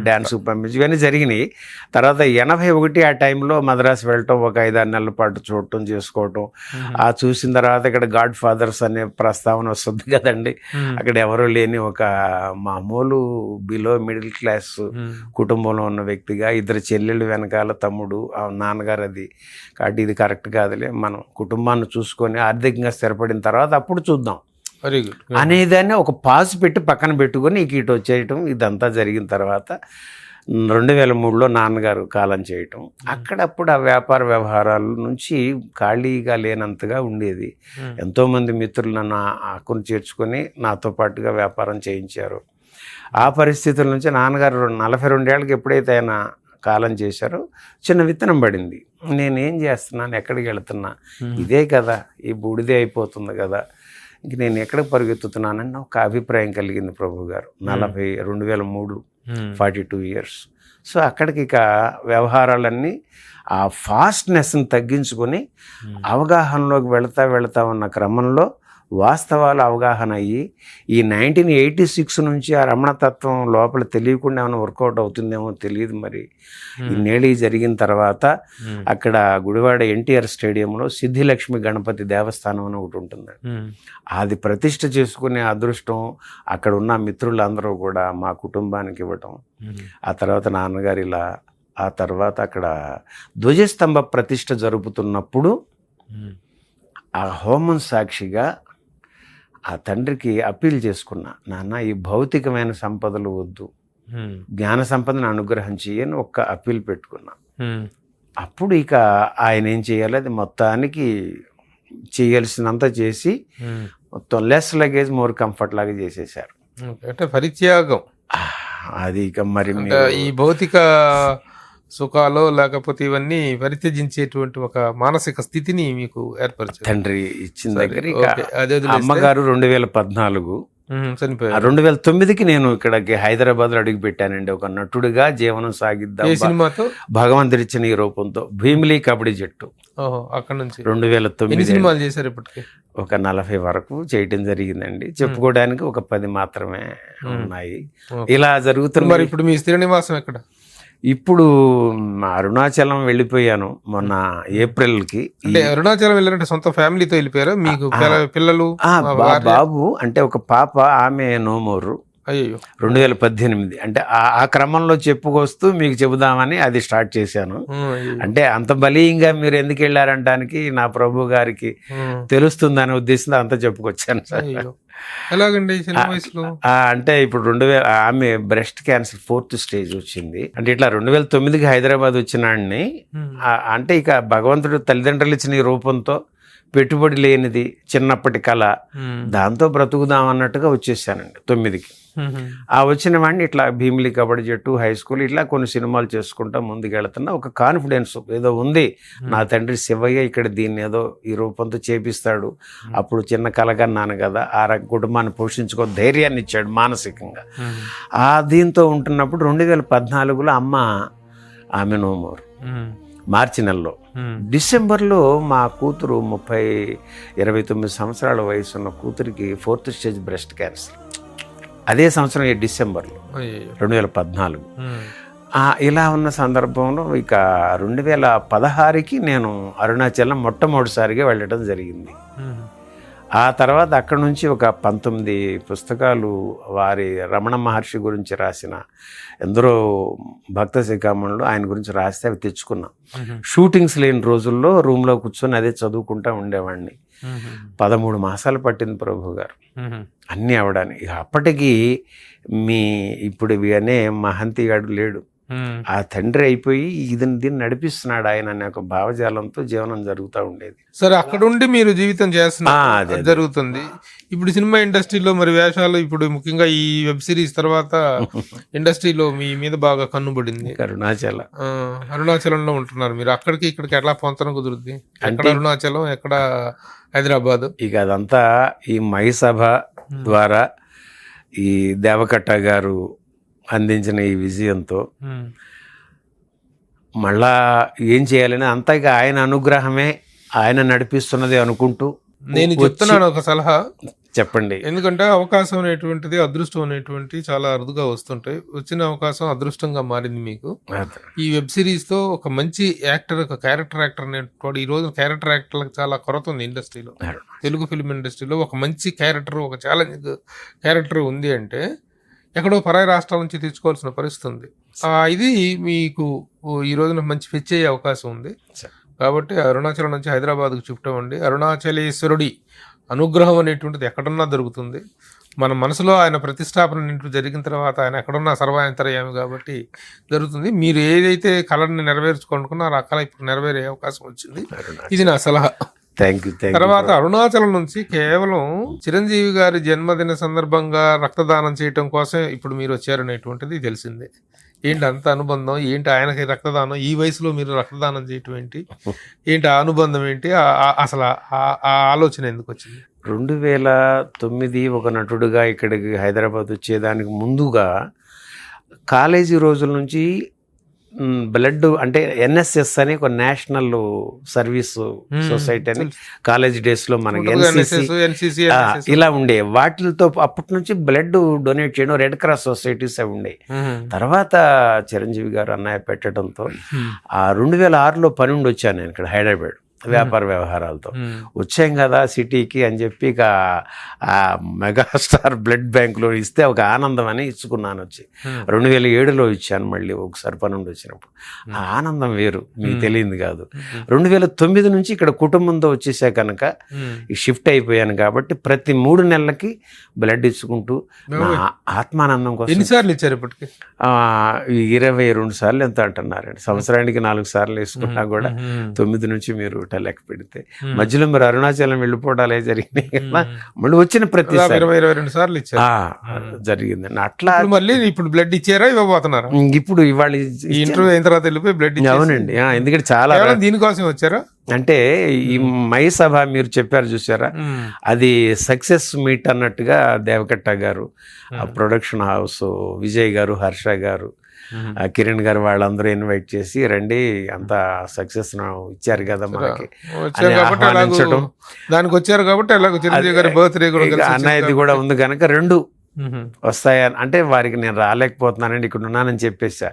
డ్యాన్స్కి పంపించి ఇవన్నీ జరిగినాయి. తర్వాత 81 ఆ టైంలో మద్రాసు వెళ్ళటం, ఒక 5-6 నెలల పాటు చూడటం చేసుకోవటం. ఆ చూసిన తర్వాత ఇక్కడ గాడ్ ఫాదర్స్ అనే ప్రస్తావన వస్తుంది కదండి. అక్కడ ఎవరూ లేని ఒక మామూలు బిలో మిడిల్ క్లాస్ కుటుంబంలో ఉన్న వ్యక్తిగా 2 చెల్లెళ్ళు వెనకాల తమ్ముడు, నాన్నగారు. అది కాబట్టి ఇది కరెక్ట్ కాదులే, మనం కుటుంబాన్ని చూసుకొని ఆర్థికంగా స్థిరపడిన తర్వాత అప్పుడు చూద్దాం వెరీ గుడ్ అనేదాన్ని ఒక పాజ్ పెట్టి పక్కన పెట్టుకొని ఇటు వచ్చేయటం. ఇదంతా జరిగిన తర్వాత 2003లో నాన్నగారు కాలం చేయటం. అక్కడప్పుడు ఆ వ్యాపార వ్యవహారాల నుంచి ఖాళీగా లేనంతగా ఉండేది. ఎంతోమంది మిత్రులు నన్ను ఆకుని చేర్చుకొని నాతో పాటుగా వ్యాపారం చేయించారు. ఆ పరిస్థితుల నుంచి నాన్నగారు 42 ఏళ్ళకి ఎప్పుడైతే ఆయన కాలం చేశారో చిన్న విత్తనం పడింది. నేనేం చేస్తున్నాను, ఎక్కడికి వెళుతున్నా, ఇదే కదా, ఈ బూడిదే అయిపోతుంది కదా, ఇంక నేను ఎక్కడికి పరిగెత్తుతున్నానని ఒక అభిప్రాయం కలిగింది ప్రభు గారు. 2003 42 ఇయర్స్. సో అక్కడికి ఇక వ్యవహారాలన్నీ ఆ ఫాస్ట్నెస్ని తగ్గించుకొని అవగాహనలోకి వెళతా ఉన్న క్రమంలో వాస్తవాలు అవగాహన అయ్యి ఈ 1986 నుంచి ఆ రమణతత్వం లోపల తెలియకుండా ఏమైనా వర్కౌట్ అవుతుందేమో తెలియదు. మరి ఇన్నేళ్ళు జరిగిన తర్వాత అక్కడ గుడివాడ ఎన్టీఆర్ స్టేడియంలో సిద్ధిలక్ష్మి గణపతి దేవస్థానం అని ఒకటి ఉంటుంది. అది ప్రతిష్ఠ చేసుకునే అదృష్టం అక్కడ ఉన్న మిత్రులందరూ కూడా మా కుటుంబానికి ఇవ్వటం. ఆ తర్వాత నాన్నగారు ఇలా, ఆ తర్వాత అక్కడ ధ్వజస్తంభ ప్రతిష్ఠ జరుపుతున్నప్పుడు ఆ హోమం సాక్షిగా ఆ తండ్రికి అప్పీల్ చేసుకున్నా, నాన్న ఈ భౌతికమైన సంపదలు వద్దు, జ్ఞాన సంపదను అనుగ్రహం చేయని ఒక్క అప్పీల్ పెట్టుకున్నా. అప్పుడు ఇక ఆయన ఏం చేయాలి, అది మొత్తానికి చేయాల్సినంత చేసి మొత్తం లెస్ లగేజ్ మోర్ కంఫర్ట్ లాగా చేసేసారు. అంటే పరిత్యాగం. అది ఇక మరి ఈ భౌతిక సుఖాలు లేకపోతే ఇవన్నీ పరిత్యజించేటువంటి ఒక మానసిక స్థితిని మీకు ఏర్పరిచారు తండ్రి ఇచ్చిన దగ్గర. ఇక అమ్మగారు 2014 చనిపోయారు. 2009కి నేను ఇక్కడికి హైదరాబాద్లో అడుగు పెట్టానండి. ఒక నటుడిగా జీవనం సాగిద్దాం సినిమాతో, భగవంతుడిచ్చిన ఈ రూపంతో, భీమిలీ కబడ్డీ జట్టు. అక్కడ నుంచి 2009 సినిమాలు చేశారు. ఇప్పటికి ఒక 40 వరకు చేయటం జరిగిందండి. చెప్పుకోవడానికి ఒక 10 మాత్రమే ఉన్నాయి. ఇలా జరుగుతుంది. మరి ఇప్పుడు మీ స్థిర నివాసం ఎక్కడ? ఇప్పుడు అరుణాచలం వెళ్ళిపోయాను మొన్న ఏప్రిల్కి. అంటే అరుణాచలం వెళ్ళారంటే సొంత ఫ్యామిలీతో వెళ్ళిపోయారా? మీకు పిల్లలు? బాబు అంటే ఒక పాప, ఆమె నోమోరు. అయ్యో 2018. అంటే ఆ క్రమంలో చెప్పుకొస్తూ మీకు చెబుదామని అది స్టార్ట్ చేశాను. అంటే అంత బలీయంగా మీరు ఎందుకు వెళ్ళారంటానికి నా ప్రభు గారికి తెలుస్తుందనే ఉద్దేశంతో అంతా చెప్పుకొచ్చాను సార్. ఎలాగండి చిన్న వయసులో? అంటే ఇప్పుడు ఆమె బ్రెస్ట్ క్యాన్సర్ 4th స్టేజ్ వచ్చింది. అంటే ఇట్లా 2009కి హైదరాబాద్ వచ్చినాడిని. అంటే ఇక భగవంతుడు తల్లిదండ్రులు ఇచ్చిన ఈ రూపంతో, పెట్టుబడి లేనిది చిన్నప్పటి కళ, దాంతో బ్రతుకుదాం అన్నట్టుగా వచ్చేసానండి 9కి. ఆ వచ్చిన వాడిని ఇట్లా భీమిలీ కబడ్డీ జట్టు, హై స్కూల్, ఇట్లా కొన్ని సినిమాలు చేసుకుంటా ముందుకెళ్తున్నా. ఒక కాన్ఫిడెన్స్ ఏదో ఉంది, నా తండ్రి శివయ్య ఇక్కడ దీన్ని ఏదో ఈ రూపంతో చేపిస్తాడు. అప్పుడు చిన్న కలగన్నాను కదా, ఆ కుటుంబాన్ని పోషించుకో ధైర్యాన్ని ఇచ్చాడు మానసికంగా. ఆ దీంతో ఉంటున్నప్పుడు 2014లో ఆమె నోమోరు. మార్చి నెలలో. డిసెంబర్లో మా కూతురు 29 సంవత్సరాల వయసు ఉన్న కూతురికి 4th స్టేజ్ బ్రెస్ట్ క్యాన్సర్. అదే సంవత్సరం డిసెంబర్లో 2014. ఇలా ఉన్న సందర్భంలో ఇక 2016కి నేను అరుణాచలం మొట్టమొదటిసారిగా వెళ్ళడం జరిగింది. ఆ తర్వాత అక్కడ నుంచి ఒక 19 పుస్తకాలు వారి రమణ మహర్షి గురించి రాసిన ఎందరో భక్త శిఖామణులు ఆయన గురించి రాస్తే అవి తెచ్చుకున్నాం. షూటింగ్స్ లేని రోజుల్లో రూమ్లో కూర్చొని అదే చదువుకుంటా ఉండేవాడిని. 13 మాసాలు పట్టింది ప్రభు గారు అన్నీ అవడానికి. అప్పటికి ఇప్పుడు అనే మహంతిగాడు లేడు, ఆ తండ్రి అయిపోయి దీన్ని నడిపిస్తున్నాడు ఆయన అనే ఒక భావజాలంతో జీవనం జరుగుతూ ఉండేది. సరే, అక్కడ ఉండి మీరు జీవితం చేస్తున్నారు, జరుగుతుంది. ఇప్పుడు సినిమా ఇండస్ట్రీలో మరి వేషాలు, ఇప్పుడు ముఖ్యంగా ఈ వెబ్ సిరీస్ తర్వాత ఇండస్ట్రీలో మీ మీద బాగా కన్నుబడింది. అరుణాచలంలో ఉంటున్నారు మీరు. అక్కడికి ఇక్కడికి ఎట్లా పొందడం కుదురుద్ది? ఎక్కడ అరుణాచలం, ఎక్కడ హైదరాబాద్? ఇక అదంతా ఈ మహిసభ ద్వారా ఈ దేవకట్ట గారు అందించిన ఈ విజయంతో మళ్ళా ఏం చేయాలని అంతా ఇక ఆయన అనుగ్రహమే, ఆయన నడిపిస్తున్నది అనుకుంటూ నేను చెప్తున్నాను ఒక సలహా. చెప్పండి. ఎందుకంటే అవకాశం అనేటువంటిది, అదృష్టం అనేటువంటి చాలా అరుదుగా వస్తుంటాయి. వచ్చిన అవకాశం అదృష్టంగా మారింది మీకు. ఈ వెబ్ సిరీస్ తో ఒక మంచి యాక్టర్, ఒక క్యారెక్టర్ యాక్టర్ అనేటువంటి, ఈ రోజు క్యారెక్టర్ యాక్టర్లకు చాలా కొరత ఉంది ఇండస్ట్రీలో, తెలుగు ఫిల్మ్ ఇండస్ట్రీలో. ఒక మంచి క్యారెక్టర్, ఒక ఛాలెంజ్ క్యారెక్టర్ ఉంది అంటే ఎక్కడో పరాయి రాష్ట్రాల నుంచి తెచ్చుకోవాల్సిన పరిస్థితి ఉంది. ఇది మీకు ఈ రోజున మంచి ఫిచ్ అయ్యే అవకాశం ఉంది. కాబట్టి అరుణాచలం నుంచి హైదరాబాద్కు షిఫ్ట్ అవ్వండి. అరుణాచలేశ్వరుడి అనుగ్రహం అనేటువంటిది ఎక్కడున్నా దొరుకుతుంది. మన మనసులో ఆయన ప్రతిష్టాపన జరిగిన తర్వాత ఆయన ఎక్కడున్నా సర్వాయంతర్యామి కాబట్టి జరుగుతుంది. మీరు ఏదైతే కళని నెరవేర్చుకుంటున్నారో ఆ కళ ఇప్పుడు నెరవేరే అవకాశం వచ్చింది. ఇది నా సలహా. తర్వాత అరుణాచలం నుంచి కేవలం చిరంజీవి గారి జన్మదిన సందర్భంగా రక్తదానం చేయటం కోసం ఇప్పుడు మీరు వచ్చారనేటువంటిది తెలిసిందే. ఏంటి అంత అనుబంధం ఏంటి? ఆయనకి రక్తదానం, ఈ వయసులో మీరు రక్తదానం చేయటం ఏంటి? ఏంటి ఆ అనుబంధం ఏంటి? అసలు ఆ ఆలోచన ఎందుకు వచ్చింది? 2009 ఒక నటుడుగా ఇక్కడికి హైదరాబాద్ వచ్చేదానికి ముందుగా కాలేజీ రోజుల నుంచి బ్లడ్ అంటే NSS అని ఒక నేషనల్ సర్వీస్ సొసైటీ అని కాలేజ్ డేస్ లో మనకి NCC ఇలా ఉండే వాటితో అప్పటి నుంచి బ్లడ్ డొనేట్ చేయడం రెడ్ క్రాస్ సొసైటీస్ అవి ఉండే. తర్వాత చిరంజీవి గారు అన్నయ్య పెట్టడంతో 2006లో పని ఉండి వచ్చాను నేను ఇక్కడ హైదరాబాద్ వ్యాపార వ్యవహారాలతో. వచ్చాం కదా సిటీకి అని చెప్పి ఇక మెగాస్టార్ బ్లడ్ బ్యాంక్లో ఇస్తే ఒక ఆనందం అని ఇచ్చుకున్నాను. వచ్చి 2007లో ఇచ్చాను మళ్ళీ ఒకసారి పని ఉండి వచ్చినప్పుడు. ఆ ఆనందం వేరు, మీకు తెలియదు కాదు. 2009 నుంచి ఇక్కడ కుటుంబంతో వచ్చేసా కనుక షిఫ్ట్ అయిపోయాను కాబట్టి ప్రతి 3 నెలలకి బ్లడ్ ఇచ్చుకుంటూ ఆత్మానందం కోసం. ఎన్నిసార్లు ఇచ్చారు ఇప్పటికి? 22 సార్లు ఎంత అంటున్నారండి. సంవత్సరానికి 4 సార్లు వేసుకున్నా కూడా 9 నుంచి మీరు లెక్క పెడితే మధ్యలో మీరు అరుణాచలం వెళ్ళిపోవడాలే జరిగినాయి కదా. మళ్ళీ వచ్చిన ప్రతి 22 సార్లు జరిగింది. అట్లా మళ్ళీ ఇప్పుడు బ్లడ్ ఇచ్చారా ఇవ్వబోతున్నారు? ఇప్పుడు ఇవాళ ఇంటర్వ్యూ అయిన తర్వాత వెళ్ళిపోయి బ్లడ్. అవునండి, ఎందుకంటే చాలా దీనికోసం వచ్చారా అంటే ఈ మై సభ మీరు చెప్పారు చూసారా, అది సక్సెస్ మీట్ అన్నట్టుగా దేవకట్ట గారు, ప్రొడక్షన్ హౌస్ విజయ్ గారు, హర్ష గారు, కిరణ్ గారు వాళ్ళందరూ ఇన్వైట్ చేసి రండి అంత సక్సెస్ ఇచ్చారు కదా మనకి ఆహ్వానించడం. దానికి వచ్చారు కాబట్టి చిరంజీవి గారి బర్త్డే అన్నది కూడా ఉంది కనుక 2 వస్తాయని అంటే వారికి నేను రాలేకపోతున్నానండి ఇక్కడ ఉన్నానని చెప్పేసా.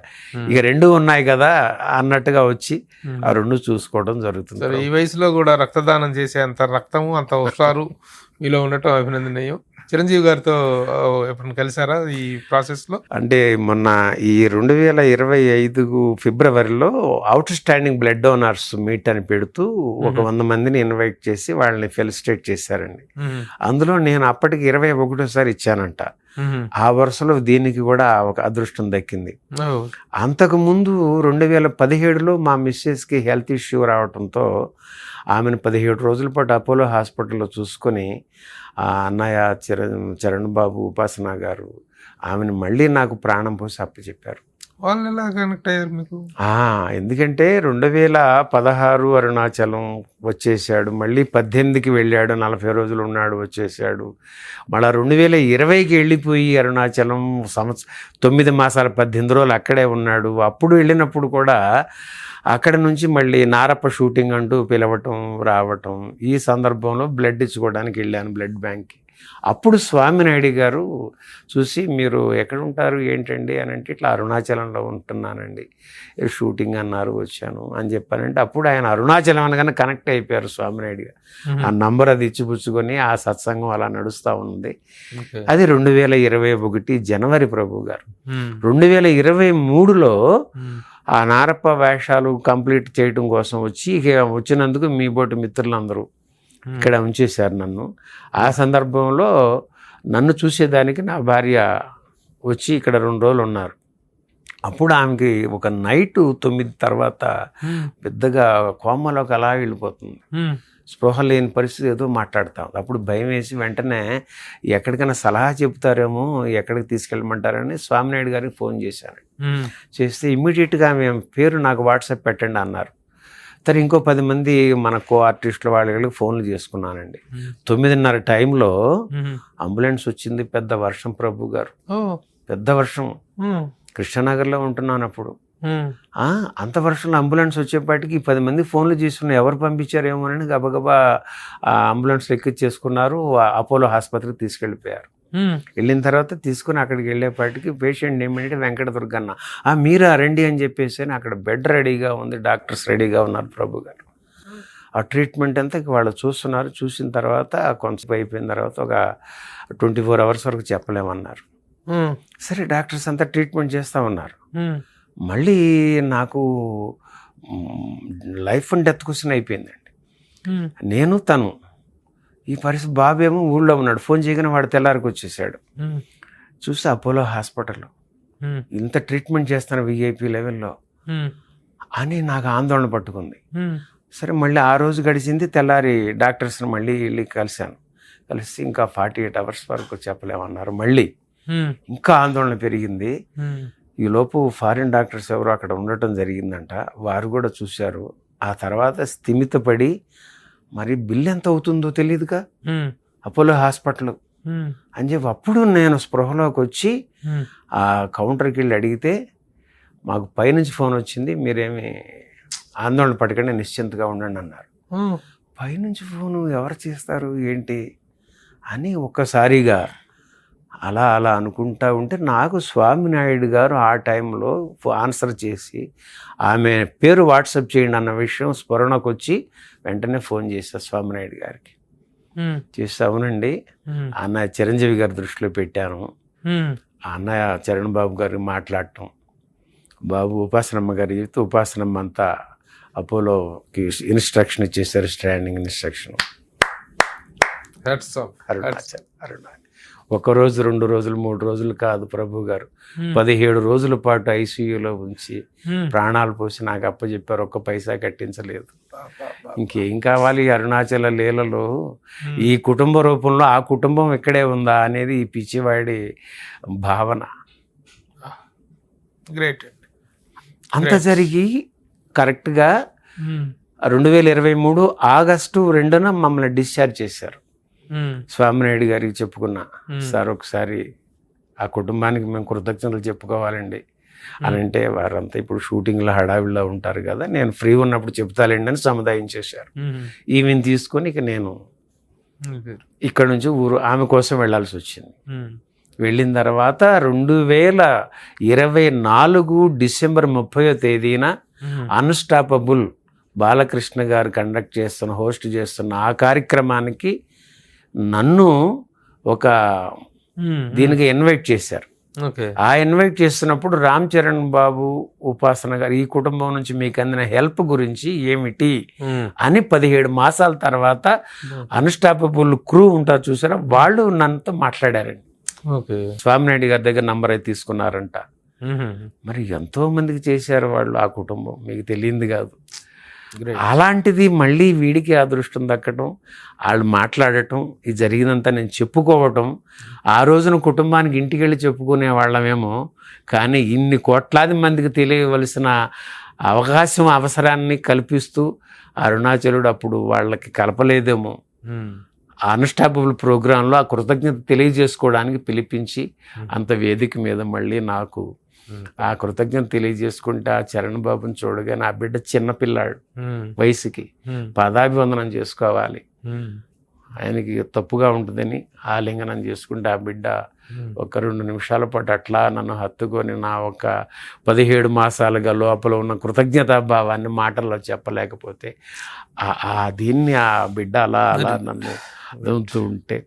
ఇక 2 ఉన్నాయి కదా అన్నట్టుగా వచ్చి ఆ 2 చూసుకోవడం జరుగుతుంది. ఈ వయసులో కూడా రక్తదానం చేసే అంత రక్తము అంత హుషారు మీలో ఉండటం అభినందనీయం. చిరంజీవి గారితో ఎప్పుడు కలిసారా ఈ ప్రాసెస్ లో? అంటే మొన్న ఈ 2025 ఫిబ్రవరిలో out standing blood donors meet అని పెడుతూ ఒక 100 మందిని ఇన్వైట్ చేసి వాళ్ళని ఫెలిసిటేట్ చేశారండి. అందులో నేను అప్పటికి 21సారి ఇచ్చానంట. ఆ వరుసలో దీనికి కూడా ఒక అదృష్టం దక్కింది. అంతకు ముందు 2017లో మా మిస్సెస్కి హెల్త్ ఇష్యూ రావడంతో ఆమెను 17 రోజుల పాటు అపోలో హాస్పిటల్లో చూసుకొని అన్నయ్య చరణ్ బాబు, ఉపాసన గారు ఆమెను మళ్ళీ నాకు ప్రాణం పోసి అప్పచెప్పారు. వాళ్ళు ఎలా కనెక్ట్ అయ్యారు మీకు? ఎందుకంటే 2016 అరుణాచలం వచ్చేసాడు, మళ్ళీ 18కి వెళ్ళాడు, 40 రోజులు ఉన్నాడు వచ్చేసాడు. మళ్ళీ 2020కి వెళ్ళిపోయి అరుణాచలం 9 మాసాల 18 రోజులు అక్కడే ఉన్నాడు. అప్పుడు వెళ్ళినప్పుడు కూడా అక్కడ నుంచి మళ్ళీ నారప్ప షూటింగ్ అంటూ పిలవటం రావటం. ఈ సందర్భంలో బ్లడ్ ఇచ్చుకోవడానికి వెళ్ళాను బ్లడ్ బ్యాంక్కి. అప్పుడు స్వామినాయుడు గారు చూసి మీరు ఎక్కడ ఉంటారు ఏంటండి అని అంటే ఇట్లా అరుణాచలంలో ఉంటున్నానండి, షూటింగ్ అన్నారు వచ్చాను అని చెప్పానంటే అప్పుడు ఆయన అరుణాచలం అనగానే కనెక్ట్ అయిపోయారు స్వామినాయుడు గారు. ఆ నంబర్ అది ఇచ్చిపుచ్చుకొని ఆ సత్సంగం అలా నడుస్తూ ఉంది. అది 2021 జనవరి ప్రభు గారు. 2023లో ఆ నారప్ప వేషాలు కంప్లీట్ చేయడం కోసం వచ్చి వచ్చినందుకు మీ బోటి మిత్రులందరూ ఇక్కడ ఉంచేశారు నన్ను. ఆ సందర్భంలో నన్ను చూసేదానికి నా భార్య వచ్చి ఇక్కడ 2 రోజులు ఉన్నారు. అప్పుడు ఆమెకి ఒక నైట్ 9 తర్వాత పెద్దగా కోమలోకి అలా వెళ్ళిపోతుంది, స్పృహ లేని పరిస్థితి, ఏదో మాట్లాడతాం. అప్పుడు భయం వేసి వెంటనే ఎక్కడికైనా సలహా చెప్తారేమో, ఎక్కడికి తీసుకెళ్ళమంటారని స్వామినాయుడు గారికి ఫోన్ చేశాను. చేస్తే ఇమ్మీడియట్గా మేము పేరు నాకు వాట్సాప్ పెట్టండి అన్నారు. తను ఇంకో 10 మంది మన కో ఆర్టిస్టుల వాళ్ళకి ఫోన్లు చేసుకున్నానండి. 9:30 టైంలో అంబులెన్స్ వచ్చింది. పెద్ద వర్షం ప్రభు గారు, పెద్ద వర్షం. కృష్ణనగర్లో ఉంటున్నాను అప్పుడు. అంత వర్షంలో అంబులెన్స్ వచ్చేపాటికి 10 మంది ఫోన్లు చేస్తున్నారు, ఎవరు పంపించారేమో అని గబగబా ఆ అంబులెన్స్ ఎక్కిచ్చేసుకున్నారు, అపోలో ఆసుపత్రికి తీసుకెళ్ళిపోయారు. వెళ్ళిన తర్వాత తీసుకుని అక్కడికి వెళ్ళేపాటికి పేషెంట్ ఏమంటే వెంకట దుర్గన్న, మీరా రండి అని చెప్పేసి అక్కడ బెడ్ రెడీగా ఉంది, డాక్టర్స్ రెడీగా ఉన్నారు ప్రభు గారు. ఆ ట్రీట్మెంట్ అంతా వాళ్ళు చూస్తున్నారు. చూసిన తర్వాత కొంచెం అయిపోయిన తర్వాత ఒక 24 hours వరకు చెప్పలేమన్నారు. సరే డాక్టర్స్ అంతా ట్రీట్మెంట్ చేస్తూ ఉన్నారు. మళ్ళీ నాకు లైఫ్ అండ్ డెత్ క్వశ్చన్ అయిపోయిందండి. నేను తను ఈ పరిస్థితి, బాబేమో ఊళ్ళో ఉన్నాడు, ఫోన్ చేయగానే వాడు తెల్లారికి వచ్చేసాడు. చూస్తే అపోలో హాస్పిటల్లో ఇంత ట్రీట్మెంట్ చేస్తాను విఐపి లెవెల్లో అని నాకు ఆందోళన పట్టుకుంది. సరే మళ్ళీ ఆ రోజు గడిచింది, తెల్లారి డాక్టర్స్ని మళ్ళీ వెళ్ళి కలిశాను. కలిసి ఇంకా 48 hours వరకు చెప్పలేమన్నారు. మళ్ళీ ఇంకా ఆందోళన పెరిగింది. ఈలోపు ఫారిన్ డాక్టర్స్ ఎవరు అక్కడ ఉండటం జరిగిందంట, వారు కూడా చూశారు. ఆ తర్వాత స్థిమితపడి మరి బిల్ ఎంత అవుతుందో తెలియదుగా అపోలో హాస్పిటల్ అని చెప్పి అప్పుడు నేను స్పృహలోకి వచ్చి ఆ కౌంటర్కి వెళ్ళి అడిగితే మాకు పైనుంచి ఫోన్ వచ్చింది, మీరేమి ఆందోళన పడకండి, నిశ్చింతగా ఉండండి అన్నారు. పైనుంచి ఫోను ఎవరు చేస్తారు ఏంటి అని ఒక్కసారిగా అలా అలా అనుకుంటా ఉంటే నాకు స్వామినాయుడు గారు ఆ టైంలో ఆన్సర్ చేసి ఆమె పేరు వాట్సాప్ చేయండి అన్న విషయం స్ఫురణకు వచ్చి వెంటనే ఫోన్ చేశారు స్వామినాయుడు గారికి. చేస్తే అవునండి అన్నయ్య చిరంజీవి గారి దృష్టిలో పెట్టాను, అన్నయ్య చరణ్ బాబు గారికి మాట్లాడటం, బాబు ఉపాసనమ్మ గారు చెప్తే ఉపాసనమ్మ అంతా అపోలోకి ఇన్స్ట్రక్షన్ ఇచ్చేసారు, స్టాండింగ్ ఇన్స్ట్రక్షన్. అరుణాచల్ 1 రోజు 2 రోజులు 3 రోజులు కాదు ప్రభు గారు, 17 రోజుల పాటు ఐసీయూలో ఉంచి ప్రాణాలు పోసి నాకు అప్పచెప్పారు. 1 పైసా కట్టించలేదు. ఇంకేం కావాలి అరుణాచల లీలలో? ఈ కుటుంబ రూపంలో ఆ కుటుంబం ఇక్కడే ఉందా అనేది ఈ పిచ్చివాడి భావన. గ్రేట్. అంత జరిగి కరెక్ట్గా 2023 August 2న మమ్మల్ని డిశ్చార్జ్ చేశారు. స్వామినాయుడు గారికి చెప్పుకున్నా, సార్ ఒకసారి ఆ కుటుంబానికి మేము కృతజ్ఞతలు చెప్పుకోవాలండి అని అంటే, వారంతా ఇప్పుడు షూటింగ్లో హడావిడిలో ఉంటారు కదా, నేను ఫ్రీ ఉన్నప్పుడు చెప్తాలేండి అని సముదాయించేశారు. ఈమెను తీసుకొని ఇక నేను ఇక్కడ నుంచి ఆమె కోసం వెళ్ళాల్సి వచ్చింది. వెళ్ళిన తర్వాత 2024 December 30న అన్స్టాపబుల్ బాలకృష్ణ గారు హోస్ట్ చేస్తున్న ఆ కార్యక్రమానికి నన్ను ఒక దీనికి ఇన్వైట్ చేశారు. ఆ ఇన్వైట్ చేస్తున్నప్పుడు రామ్ చరణ్ బాబు, ఉపాసన గారు ఈ కుటుంబం నుంచి మీకు అందిన హెల్ప్ గురించి ఏమిటి అని 17 మాసాల తర్వాత అన్స్టాపబుల్ క్రూ ఉంటారు చూసారా, వాళ్ళు నన్నతో మాట్లాడారండి. స్వామినాయుడు గారి దగ్గర నంబర్ అయితే తీసుకున్నారంట. మరి ఎంతో మందికి చేశారు వాళ్ళు ఆ కుటుంబం, మీకు తెలియంది కాదు. అలాంటిది మళ్ళీ వీడికి అదృష్టం దక్కటం, వాళ్ళు మాట్లాడటం, ఇది జరిగినంత నేను చెప్పుకోవటం. ఆ రోజున కుటుంబానికి ఇంటికి వెళ్ళి చెప్పుకునే వాళ్ళమేమో, కానీ ఇన్ని కోట్లాది మందికి తెలియవలసిన అవకాశం అవసరాన్ని కల్పిస్తూ అరుణాచలుడు అప్పుడు వాళ్ళకి కలపలేదేమో. అన్స్టాపబుల్ ప్రోగ్రాంలో ఆ కృతజ్ఞత తెలియజేసుకోవడానికి పిలిపించి అంత వేదిక మీద మళ్ళీ నాకు ఆ కృతజ్ఞత తెలియజేసుకుంటే ఆ చరణ్ బాబుని చూడగా నా బిడ్డ చిన్నపిల్లాడు వయసుకి పాదాభివందనం చేసుకోవాలి, ఆయనకి తప్పుగా ఉంటుందని ఆలింగనం చేసుకుంటే ఆ బిడ్డ 1-2 నిమిషాల పాటు అట్లా నన్ను హత్తుకొని నా ఒక 17 మాసాలుగా లోపల ఉన్న కృతజ్ఞతా భావాన్ని మాటల్లో చెప్పలేకపోతే దీన్ని ఆ బిడ్డ అలా అలా నన్ను దొంతూ ఉంటే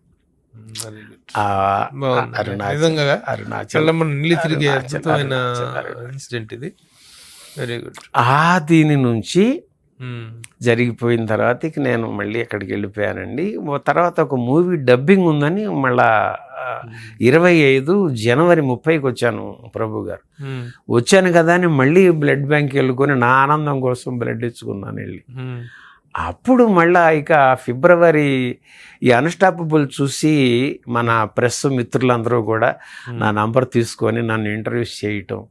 దీని నుంచి జరిగిపోయిన తర్వాత ఇక నేను మళ్ళీ అక్కడికి వెళ్ళిపోయానండి. తర్వాత ఒక మూవీ డబ్బింగ్ ఉందని మళ్ళా 25 January 30కి వచ్చాను ప్రభు గారు. వచ్చాను కదా అని మళ్ళీ బ్లడ్ బ్యాంక్ వెళ్ళుకొని నా ఆనందం కోసం బ్లడ్ ఇచ్చుకున్నాను వెళ్ళి. అప్పుడు మళ్ళా ఇక February ఈ అన్స్టాపబుల్ చూసి మన ప్రెస్ మిత్రులందరూ కూడా నా నంబర్ తీసుకొని నన్ను ఇంటర్వ్యూస్ చేయటం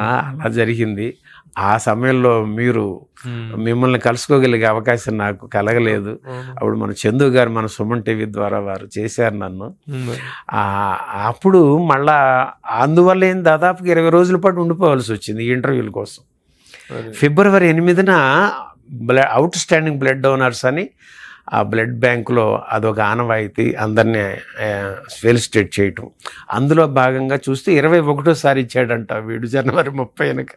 అలా జరిగింది. ఆ సమయంలో మీరు మిమ్మల్ని కలుసుకోగలిగే అవకాశం నాకు కలగలేదు. అప్పుడు మన చందు గారు మన సుమన్ టీవీ ద్వారా వారు చేశారు నన్ను. అప్పుడు మళ్ళా అందువల్ల ఏం దాదాపుగా 20 రోజుల పాటు ఉండిపోవాల్సి వచ్చింది ఈ ఇంటర్వ్యూల కోసం. ఫిబ్రవరి 8న అవుట్ స్టాండింగ్ బ్లడ్ డోనర్స్ అని ఆ బ్లడ్ బ్యాంకులో అదొక ఆనవాయితీ అందరినీ ఫెలిసిటేట్ చేయటం. అందులో భాగంగా చూస్తే 21సారి ఇచ్చాడంట వీడు జనవరి 30న.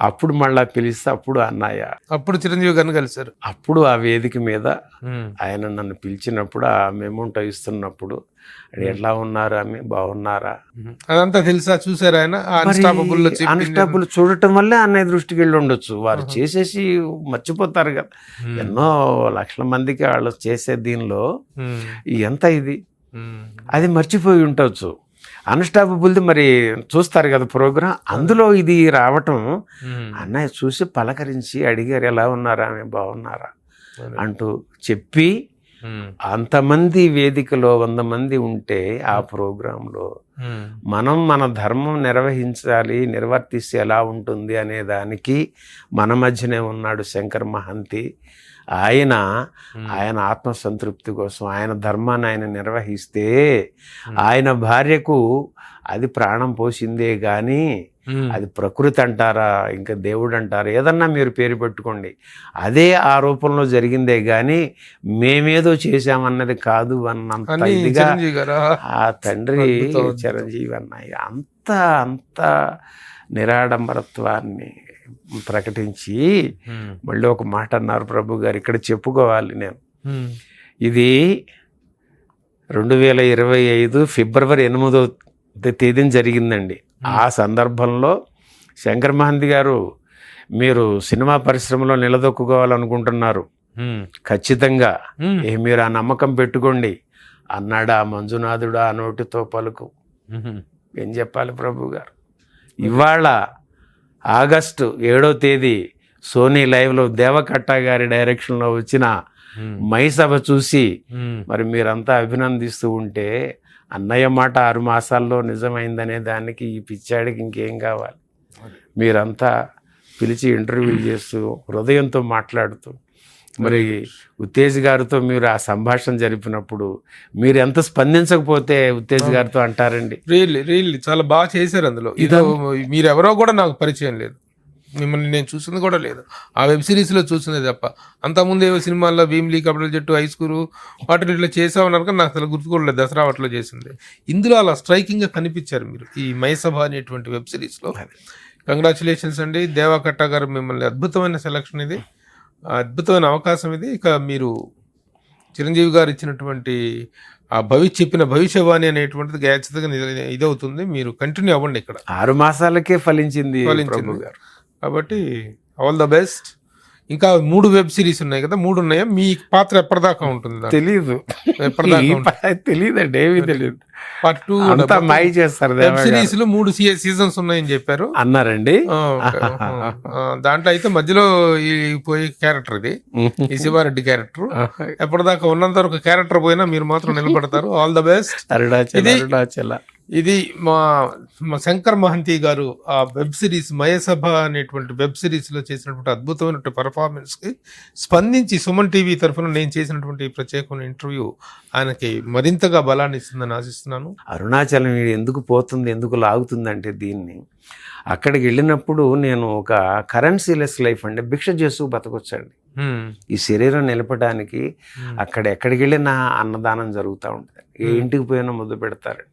అప్పుడు మళ్ళా పిలిస్తే అప్పుడు అన్నయ్య, అప్పుడు చిరంజీవి గారిని కలిశారు. అప్పుడు ఆ వేదిక మీద ఆయన నన్ను పిలిచినప్పుడు ఆ మెమోంటో ఇస్తున్నప్పుడు ఎట్లా ఉన్నారు ఆమె, బాగున్నారా, అదంతా తెలుసా, చూసారా ఆయన? అన్స్టాపుల్ చూడటం వల్లే అన్నయ్య దృష్టికి వెళ్ళి ఉండొచ్చు. వారు చేసేసి మర్చిపోతారు కదా, ఎన్నో లక్షల మందికి వాళ్ళు చేసే దీనిలో ఎంత ఇది, అది మర్చిపోయి ఉండొచ్చు. అన్స్టాపబుల్ది మరి చూస్తారు కదా ప్రోగ్రాం, అందులో ఇది రావటం అన్నయ్య చూసి పలకరించి అడిగారు, ఎలా ఉన్నారా ఆమె, బాగున్నారా అంటూ చెప్పి, అంతమంది వేదికలో 100 మంది ఉంటే ఆ ప్రోగ్రాంలో మనం మన ధర్మం నిర్వర్తిస్తే ఎలా ఉంటుంది అనే దానికి మన మధ్యనే ఉన్నాడు శంకర్ మహంతి. ఆయన ఆత్మసంతృప్తి కోసం ఆయన ధర్మాన్ని ఆయన నిర్వహిస్తే ఆయన భార్యకు అది ప్రాణం పోసిందే కానీ అది ప్రకృతి అంటారా ఇంకా దేవుడు అంటారా ఏదన్నా మీరు పేరు పెట్టుకోండి, అదే ఆ రూపంలో జరిగిందే కానీ మేమేదో చేశామన్నది కాదు అన్నంత ఇదిగా ఆ తండ్రి చిరంజీవి అన్నయ్య అంత నిరాడంబరత్వాన్ని ప్రకటించి మళ్ళీ ఒక మాట అన్నారు ప్రభు గారు, ఇక్కడ చెప్పుకోవాలి నేను. ఇది 2025 ఫిబ్రవరి 8వ తేదీన జరిగిందండి. ఆ సందర్భంలో శంకర్ మహంతి గారు, మీరు సినిమా పరిశ్రమలో నిలదొక్కుకోవాలనుకుంటున్నారు, ఖచ్చితంగా మీరు ఆ నమ్మకం పెట్టుకోండి అన్నాడు ఆ మంజునాథుడు ఆ నోటితో పలుకు. ఏం చెప్పాలి ప్రభు గారు. ఇవాళ ఆగస్టు 7వ తేదీ సోనీ లైవ్లో దేవకట్ట గారి డైరెక్షన్లో వచ్చిన మైసభ చూసి మరి మీరంతా అభినందిస్తూ ఉంటే అన్నయ్య మాట 6 మాసాల్లో నిజమైందనే దానికి ఈ పిచ్చాడికి ఇంకేం కావాలి. మీరంతా పిలిచి ఇంటర్వ్యూ చేస్తూ హృదయంతో మాట్లాడుతూ మరి ఉత్తేజ్ గారితో మీరు ఆ సంభాషణ జరిపినప్పుడు మీరు ఎంత స్పందించకపోతే ఉత్తేజ్ గారితో అంటారండి. రియల్లీ చాలా బాగా చేశారు. అందులో ఇదో మీరెవరో కూడా నాకు పరిచయం లేదు, మిమ్మల్ని నేను చూసింది కూడా లేదు, ఆ వెబ్ సిరీస్లో చూసింది తప్ప. అంతకుముందు ఏవో సినిమాల్లో భీమిలీ, కబడ్డీ జట్టు, హై స్కూల్ వాటిని ఇట్లా చేసామన్నారు కానీ నాకు అసలు గుర్తుకోలేదు. దసరా వాటిలో చేసింది. ఇందులో అలా స్ట్రైకింగ్గా కనిపించారు మీరు ఈ మైసభ అనేటువంటి వెబ్ సిరీస్లో. కంగ్రాచులేషన్స్ అండి. దేవకట్ట గారు మిమ్మల్ని అద్భుతమైన సెలక్షన్ ఇది, అద్భుతమైన అవకాశం ఇది. ఇక మీరు చిరంజీవి గారు ఇచ్చినటువంటి ఆ చెప్పిన భవిష్యవాణి అనేటువంటిది ఖచ్చితంగా ఇదవుతుంది. మీరు కంటిన్యూ అవ్వండి. ఇక్కడ 6 మాసాలకే ఫలించింది కాబట్టి ఆల్ ద బెస్ట్. ఇంకా 3 వెబ్ సిరీస్ ఉన్నాయి కదా, 3 ఉన్నాయా? మీ పాత్ర ఎప్పటిదాకా ఉంటుంది? తెలీదు, తెలియదండి, ఏమీ తెలియదు. పార్ట్ 2 చేస్తారు. వెబ్ సిరీస్ లో 3 సీజన్స్ ఉన్నాయని చెప్పారు అన్నారండి. దాంట్లో అయితే మధ్యలో ఈ పోయే క్యారెక్టర్ ఇది, ఈ శివారెడ్డి క్యారెక్టర్. ఎప్పటిదాకా ఉన్నంత వరకు క్యారెక్టర్ పోయినా మీరు మాత్రం నిలబడతారు. All the best. ఇది మా శంకర్ మహంతి గారు ఆ వెబ్ సిరీస్ మయసభ అనేటువంటి వెబ్ సిరీస్ లో చేసినటువంటి అద్భుతమైనటువంటి పర్ఫార్మెన్స్ కి స్పందించి సుమన్ టీవీ తరఫున నేను చేసినటువంటి ప్రత్యేకమైన ఇంటర్వ్యూ ఆయనకి మరింతగా బలాన్ని ఇస్తుందని ఆశిస్తున్నాను. అరుణాచలం ఎందుకు పోతుంది, ఎందుకు లాగుతుంది అంటే దీన్ని అక్కడికి వెళ్ళినప్పుడు నేను ఒక కరెన్సీలెస్ లైఫ్ అంటే భిక్ష చేస్తూ బతకొచ్చండి. ఈ శరీరం నిలపడానికి అక్కడ ఎక్కడికి వెళ్ళినా అన్నదానం జరుగుతూ ఉంటుంది, ఏ ఇంటికి పోయినా ముద్దు పెడతారు.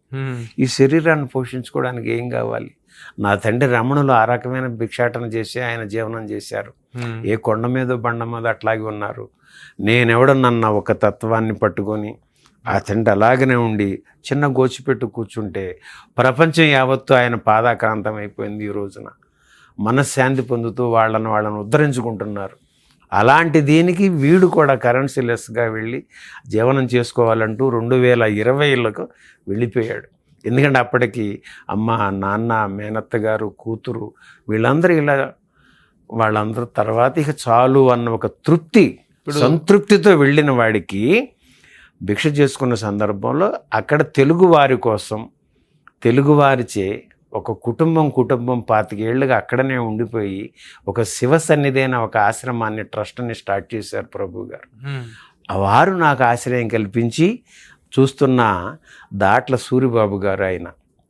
ఈ శరీరాన్ని పోషించుకోవడానికి ఏం కావాలి? నా తండ్రి రమణులు ఆ రకమైన భిక్షాటన చేసి ఆయన జీవనం చేశారు. ఏ కొండ మీద బండ మీద అట్లాగే ఉన్నారు. నేనెవడనన్నా ఒక తత్వాన్ని పట్టుకొని ఆ తండ్రి అలాగనే ఉండి చిన్న గోచిపెట్టు కూర్చుంటే ప్రపంచం యావత్తు ఆయన పాదాక్రాంతం అయిపోయింది. ఈ రోజున మనశ్శాంతి పొందుతూ వాళ్ళను ఉద్ధరించుకుంటున్నారు. అలాంటి దీనికి వీడు కూడా కరెన్సీలెస్గా వెళ్ళి జీవనం చేసుకోవాలంటూ 2020లకు వెళ్ళిపోయాడు. ఎందుకంటే అప్పటికి అమ్మ, నాన్న, మేనత్త గారు, కూతురు వీళ్ళందరూ వాళ్ళందరూ తర్వాత ఇక చాలు అన్న ఒక సంతృప్తితో వెళ్ళిన వాడికి భిక్ష చేసుకున్న సందర్భంలో అక్కడ తెలుగువారి కోసం తెలుగువారిచే ఒక కుటుంబం 25 ఏళ్ళుగా అక్కడనే ఉండిపోయి ఒక శివ సన్నిధైన ఒక ఆశ్రమాన్ని ట్రస్ట్ని స్టార్ట్ చేశారు ప్రభు గారు. వారు నాకు ఆశ్రయం కల్పించి చూస్తున్న దాట్ల సూరిబాబు గారు, ఆయన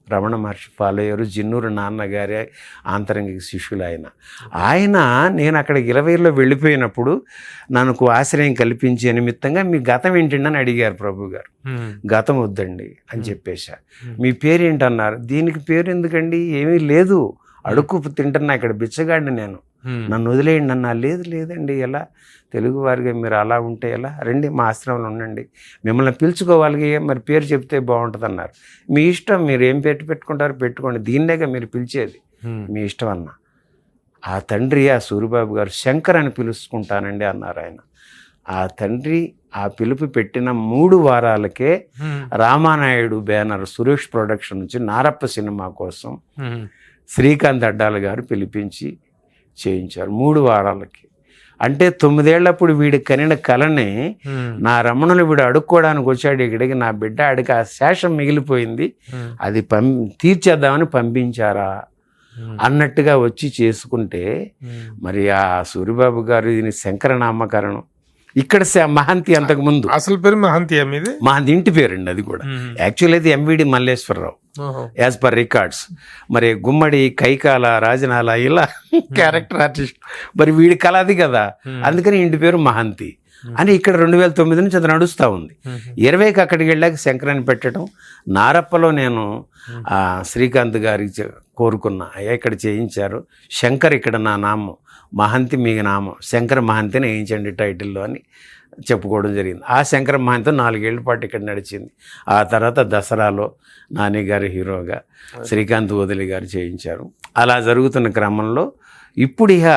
రమణ మహర్షి ఫాలో అయ్యారు, జిన్నూరు నాన్నగారే ఆంతరంగిక శిష్యులు ఆయన నేను అక్కడికి 20లో వెళ్ళిపోయినప్పుడు నాకు ఆశ్రయం కల్పించే నిమిత్తంగా మీ గతం ఏంటండి అని అడిగారు ప్రభు గారు. గతం వద్దండి అని చెప్పేశా. మీ పేరేంటన్నారు. దీనికి పేరు ఎందుకండి, ఏమీ లేదు, అడుక్కు తింటున్నా, ఇక్కడ బిచ్చగాడిని నేను, నన్ను వదిలేయండి అన్నా. లేదండి, ఎలా తెలుగు వారిగా మీరు అలా ఉంటే ఎలా, రండి మా ఆశ్రమంలో ఉండండి, మిమ్మల్ని పిలుచుకోవాలి, మరి పేరు చెప్తే బాగుంటుంది అన్నారు. మీ ఇష్టం, మీరు ఏం పేరు పెట్టుకుంటారో పెట్టుకోండి, దీన్నేగా మీరు పిలిచేది, మీ ఇష్టం అన్న. ఆ తండ్రి, ఆ సూరిబాబు గారు శంకర్ అని పిలుచుకుంటానండి అన్నారు ఆయన. ఆ తండ్రి ఆ పిలుపు పెట్టిన 3 వారాలకే రామానాయుడు బ్యానర్ సురేష్ ప్రొడక్షన్ నుంచి నారప్ప సినిమా కోసం శ్రీకాంత్ అడ్డాల గారు పిలిపించి చేయించారు 3 వారాలకి. అంటే 9 ఏళ్లప్పుడు వీడి కనిన కలని నా రమణులు వీడు అడుక్కోవడానికి వచ్చాడు ఇక్కడికి, నా బిడ్డ ఆడికి ఆ శేషం మిగిలిపోయింది, అది తీర్చేద్దామని పంపించారా అన్నట్టుగా వచ్చి చేసుకుంటే, మరి ఆ సూరిబాబు గారు దీని శంకర నామకరణం. ఇక్కడ మహంతి అంతకు ముందు అసలు పేరు మహంతి, మహంతి ఇంటి పేరండి, అది కూడా యాక్చువల్ అయితే ఎంవిడి మల్లేశ్వరరావు యాజ్ పర్ రికార్డ్స్. మరి గుమ్మడి, కైకాల, రాజనాల ఇలా క్యారెక్టర్ ఆర్టిస్ట్, మరి వీడి కళ అది కదా, అందుకని ఇంటి పేరు మహంతి అని ఇక్కడ 2009 నుంచి అది నడుస్తూ ఉంది. 20కి అక్కడికి వెళ్ళాక శంకరాన్ని పెట్టడం. నారప్పలో నేను శ్రీకాంత్ గారికి కోరుకున్నా, అయ్యా ఇక్కడ చేయించారు, శంకర్ ఇక్కడ నా నామం, మహంతి మీ నామం, శంకర మహంతిని వేయించండి టైటిల్లో అని చెప్పుకోవడం జరిగింది. ఆ శంకర మహంతి 4 ఏళ్ల పాటు ఇక్కడ నడిచింది. ఆ తర్వాత దసరాలో నాని గారి హీరోగా శ్రీకాంత్ వదిలి గారు చేయించారు. అలా జరుగుతున్న క్రమంలో ఇప్పుడు ఇక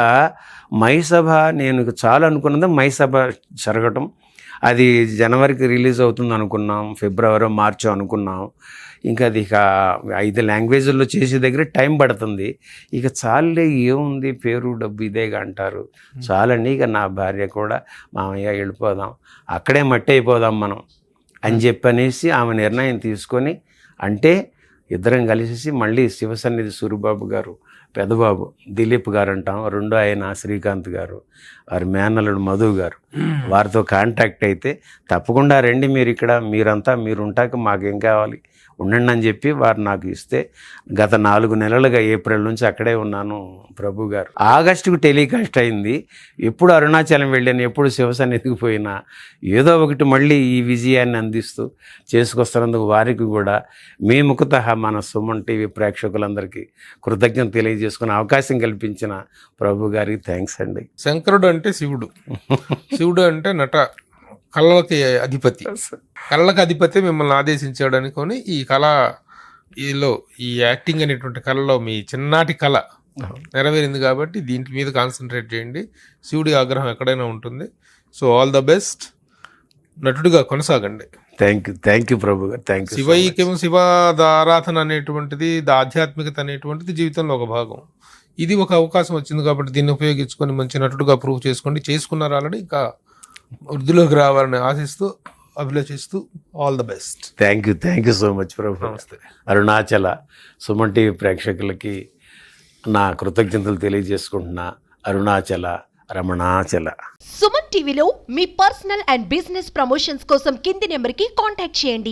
మైసభ, నేను చాలా అనుకున్నది మైసభ జరగటం, అది జనవరికి రిలీజ్ అవుతుంది అనుకున్నాం, ఫిబ్రవరి మార్చో అనుకున్నాం. ఇంకా అది ఇక 5 లాంగ్వేజ్ల్లో చేసే దగ్గర టైం పడుతుంది. ఇక చాలే, ఏముంది పేరు డబ్బు ఇదేగా అంటారు, చాలండి. ఇక నా భార్య కూడా మామయ్య వెళ్ళిపోదాం, అక్కడే మట్టి అయిపోదాం మనం అని చెప్పనేసి ఆమె నిర్ణయం తీసుకొని, అంటే ఇద్దరం కలిసి మళ్ళీ శివసన్నిధి సూరిబాబు గారు, పెద్దబాబు దిలీప్ గారు అంటాం, రెండో ఆయన శ్రీకాంత్ గారు, వారి మేనల్లుడు మధు గారు, వారితో కాంటాక్ట్ అయితే తప్పకుండా రండి మీరు ఇక్కడ, మీరంతా మీరు ఉంటాక మాకేం కావాలి ఉండండి అని చెప్పి వారు నాకు ఇస్తే గత 4 నెలలుగా ఏప్రిల్ నుంచి అక్కడే ఉన్నాను ప్రభు గారు. ఆగస్టుకు టెలికాస్ట్ అయింది. ఎప్పుడు అరుణాచలం వెళ్ళాను, ఎప్పుడు శివసన్నిధికి పోయినా ఏదో ఒకటి మళ్ళీ ఈ విజయాన్ని అందిస్తూ చేసుకొస్తున్నందుకు వారికి కూడా మీ ముఖతః మన సుమన్ టీవీ ప్రేక్షకులందరికీ కృతజ్ఞత తెలియజేసుకునే అవకాశం కల్పించిన ప్రభు గారికి థ్యాంక్స్ అండి. శంకరుడు అంటే శివుడు, శివుడు అంటే కళలకి అధిపతి, కళలకు అధిపతి మిమ్మల్ని ఆదేశించాడు అనుకొని ఈ ఈ యాక్టింగ్ అనేటువంటి కళలో మీ చిన్ననాటి కళ నెరవేరింది కాబట్టి దీంట్ మీద కాన్సన్ట్రేట్ చేయండి. శివుడి ఆగ్రహం ఎక్కడైనా ఉంటుంది. సో ఆల్ ద బెస్ట్, నటుడిగా కొనసాగండి. థ్యాంక్ యూ ప్రభు గారు, థ్యాంక్ యూ. శివైక్యం, శివ ఆరాధన అనేటువంటిది, ఆధ్యాత్మికత అనేటువంటిది జీవితంలో ఒక భాగం. ఇది ఒక అవకాశం వచ్చింది కాబట్టి దీన్ని ఉపయోగించుకొని మంచి నటుడుగా ప్రూవ్ చేసుకోండి. చేసుకున్నారు ఆల్రెడీ, ఇంకా వృద్ధిలోకి రావాలని ఆశిస్తూ, అభిలషిస్తూ all the best. Thank you so much Prabhu. నమస్తే. అరుణాచల సుమన్ టీవీ ప్రేక్షకులకి నా కృతజ్ఞతలు తెలియజేసుకుంటున్నా. అరుణాచల, రమణాచల. సుమన్ టీవీలో మీ పర్సనల్ అండ్ బిజినెస్ ప్రమోషన్స్ కోసం కింది నెంబర్కి కాంటాక్ట్ చేయండి.